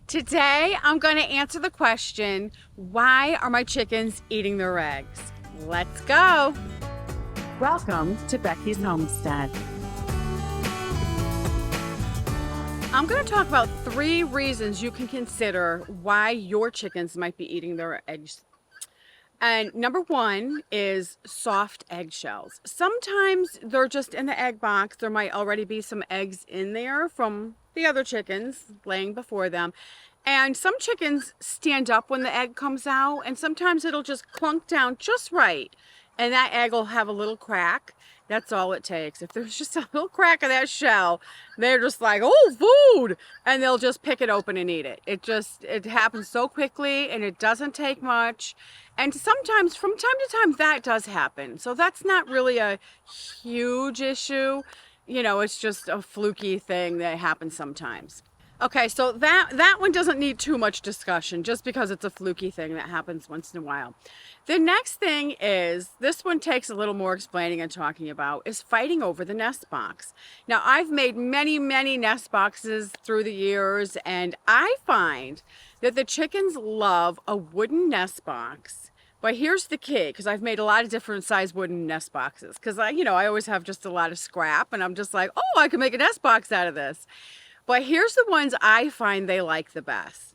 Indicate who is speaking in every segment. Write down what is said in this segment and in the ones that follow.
Speaker 1: Today, I'm going to answer the question, why are my chickens eating their eggs? Let's go. Welcome to Becky's Homestead. I'm going to talk about 3 reasons you can consider why your chickens might be eating their eggs. And number 1 is soft eggshells. Sometimes they're just in the egg box. There might already be some eggs in there from the other chickens laying before them. And some chickens stand up when the egg comes out, and sometimes it'll just clunk down just right. And that egg will have a little crack. That's all it takes. If there's just a little crack of that shell, they're just like, oh, food! And they'll just pick it open and eat it. It happens so quickly, and it doesn't take much. And sometimes, from time to time, that does happen. So that's not really a huge issue. You know, it's just a fluky thing that happens sometimes. Okay, so that one doesn't need too much discussion just because it's a fluky thing that happens once in a while. The next thing is, this one takes a little more explaining and talking about, is fighting over the nest box. Now, I've made many nest boxes through the years, and I find that the chickens love a wooden nest box. But here's the key, because I've made a lot of different size wooden nest boxes, because I always have just a lot of scrap, and I'm just like, oh, I can make a nest box out of this. But here's the ones I find they like the best.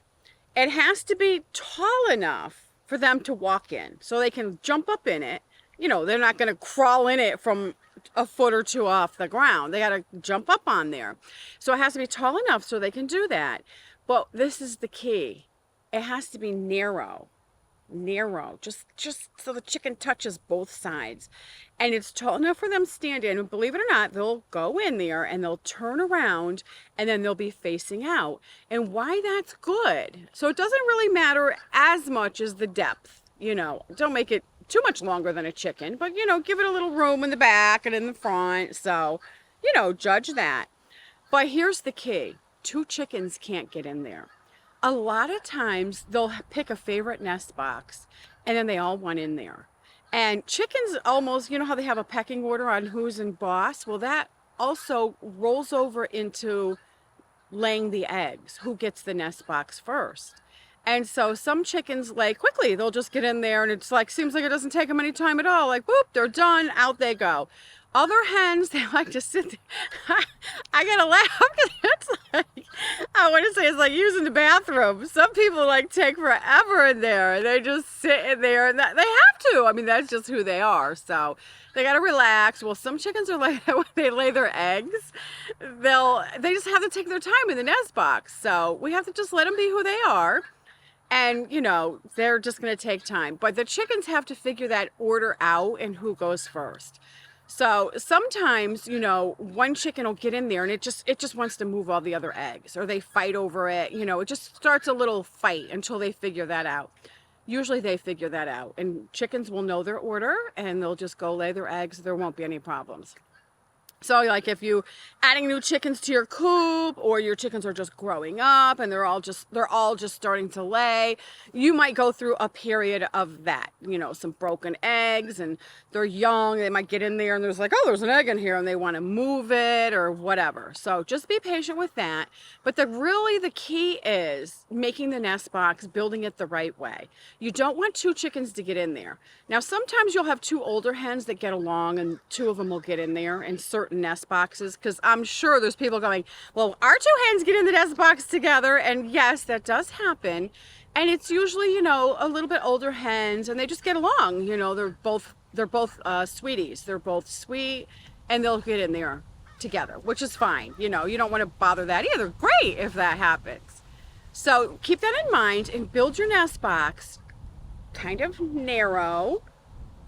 Speaker 1: It has to be tall enough for them to walk in, so they can jump up in it. They're not going to crawl in it from a foot or 2 off the ground. They got to jump up on there. So it has to be tall enough so they can do that. But this is the key. It has to be narrow, just so the chicken touches both sides, and it's tall enough for them to stand in. And believe it or not, they'll go in there and they'll turn around, and then they'll be facing out. And why that's good, so it doesn't really matter as much as the depth. Don't make it too much longer than a chicken, but give it a little room in the back and in the front. So judge that. But here's the key: 2 chickens can't get in there. A lot of times they'll pick a favorite nest box, and then they all want in there. And chickens almost, how they have a pecking order on who's in boss? Well, that also rolls over into laying the eggs, who gets the nest box first. And so some chickens lay quickly. They'll just get in there, and it's like, seems like it doesn't take them any time at all. Like, boop, they're done, out they go. Other hens, they like to sit there. I gotta laugh because it's like, I want to say it's like using the bathroom. Some people take forever in there, and they just sit in there, and they have to. I mean, that's just who they are. So they gotta relax. Well, some chickens are like that when they lay their eggs. They just have to take their time in the nest box. So we have to just let them be who they are. And, they're just going to take time. But the chickens have to figure that order out and who goes first. So sometimes, one chicken will get in there and it just wants to move all the other eggs, or they fight over it. It just starts a little fight until they figure that out. Usually they figure that out, and chickens will know their order and they'll just go lay their eggs. There won't be any problems. So like if you adding new chickens to your coop, or your chickens are just growing up and they're all just starting to lay, you might go through a period of that, some broken eggs, and they're young, they might get in there and there's like, oh, there's an egg in here, and they want to move it or whatever. So just be patient with that. But the key is making the nest box, building it the right way. You don't want 2 chickens to get in there. Now, sometimes you'll have 2 older hens that get along, and 2 of them will get in there in certain nest boxes, because I'm sure there's people going, well, our 2 hens get in the nest box together. And yes, that does happen, and it's usually a little bit older hens, and they just get along. They're both sweeties. They're both sweet, and they'll get in there together, which is fine. You don't want to bother that either. Great if that happens. So keep that in mind and build your nest box kind of narrow,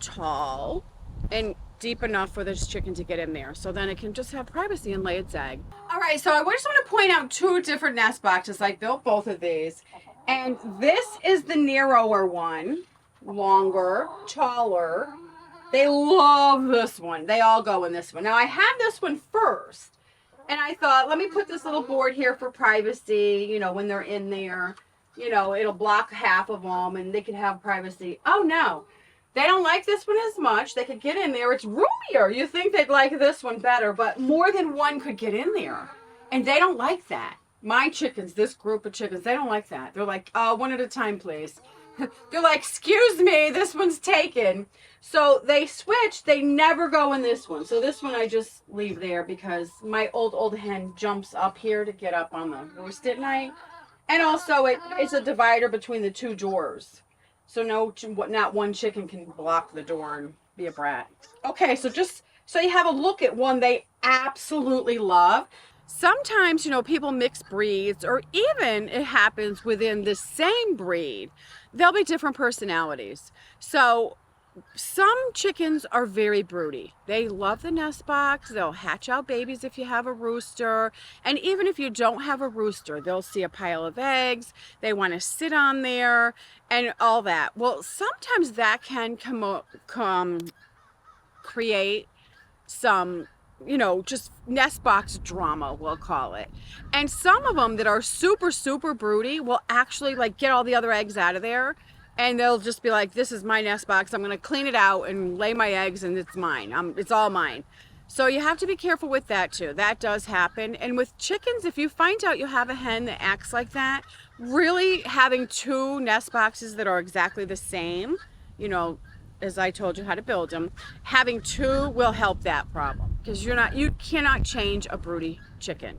Speaker 1: tall, and deep enough for this chicken to get in there, so then it can just have privacy and lay its egg. All right, so I just want to point out 2 different nest boxes. I built both of these, and this is the narrower one, longer, taller. They love this one. They all go in this one. Now, I had this one first, and I thought, let me put this little board here for privacy, when they're in there. It'll block half of them, and they can have privacy. Oh, no. They don't like this one as much. They could get in there. It's roomier. You think they'd like this one better, but more than one could get in there. And they don't like that. My chickens, this group of chickens, they don't like that. They're like, one at a time, please. They're like, excuse me, this one's taken. So they switch. They never go in this one. So this one I just leave there because my old hen jumps up here to get up on the roost at night. And also it's a divider between the two doors. So not one chicken can block the door and be a brat. Okay, so just so you have a look at one they absolutely love. Sometimes, people mix breeds, or even it happens within the same breed. There'll be different personalities. So some chickens are very broody. They love the nest box. They'll hatch out babies if you have a rooster. And even if you don't have a rooster, they'll see a pile of eggs. They want to sit on there and all that. Well, sometimes that can create some, just nest box drama, we'll call it. And some of them that are super, super broody will actually like get all the other eggs out of there. And they'll just be like, this is my nest box. I'm going to clean it out and lay my eggs and it's mine. It's all mine. So you have to be careful with that too. That does happen. And with chickens, if you find out you have a hen that acts like that, really having two nest boxes that are exactly the same, as I told you how to build them, having two will help that problem because you cannot change a broody chicken.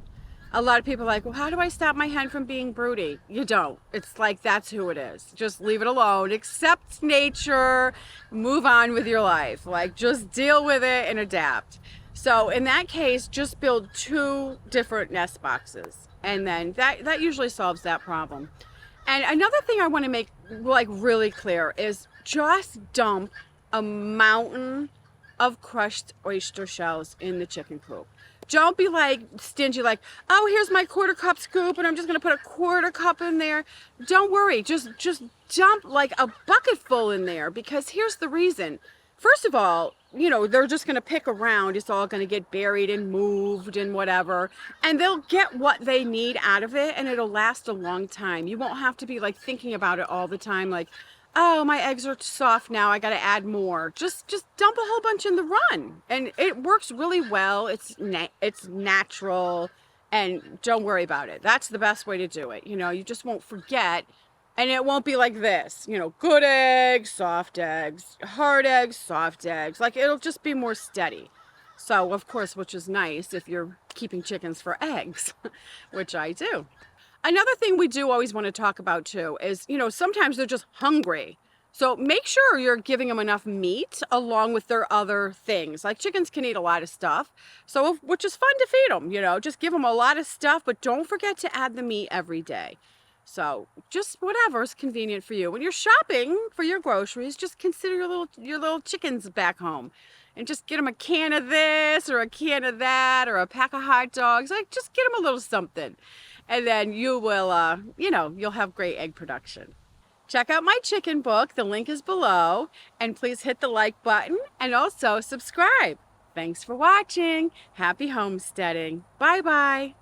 Speaker 1: A lot of people are like, well, how do I stop my hen from being broody? You don't. It's like, that's who it is. Just leave it alone. Accept nature. Move on with your life. Like, just deal with it and adapt. So in that case, just build two different nest boxes. And then that usually solves that problem. And another thing I want to make like really clear is just dump a mountain of crushed oyster shells in the chicken coop. Don't be like stingy, like, oh, here's my quarter cup scoop and I'm just going to put a quarter cup in there. Don't worry. Just dump like a bucket full in there because here's the reason. First of all, they're just going to pick around. It's all going to get buried and moved and whatever. And they'll get what they need out of it and it'll last a long time. You won't have to be like thinking about it all the time. Like, oh, my eggs are soft now. I got to add more. Just dump a whole bunch in the run. And it works really well. It's natural and don't worry about it. That's the best way to do it. You just won't forget. And it won't be like this, good eggs, soft eggs, hard eggs, soft eggs. Like it'll just be more steady. So of course, which is nice if you're keeping chickens for eggs, which I do. Another thing we do always want to talk about too is, sometimes they're just hungry. So make sure you're giving them enough meat along with their other things. Like chickens can eat a lot of stuff, so which is fun to feed them, just give them a lot of stuff, but don't forget to add the meat every day. So just whatever is convenient for you. When you're shopping for your groceries, just consider your little chickens back home. And just get them a can of this or a can of that or a pack of hot dogs. Like just get them a little something. And then you will, you'll have great egg production. Check out my chicken book. The link is below. And please hit the like button and also subscribe. Thanks for watching. Happy homesteading. Bye-bye.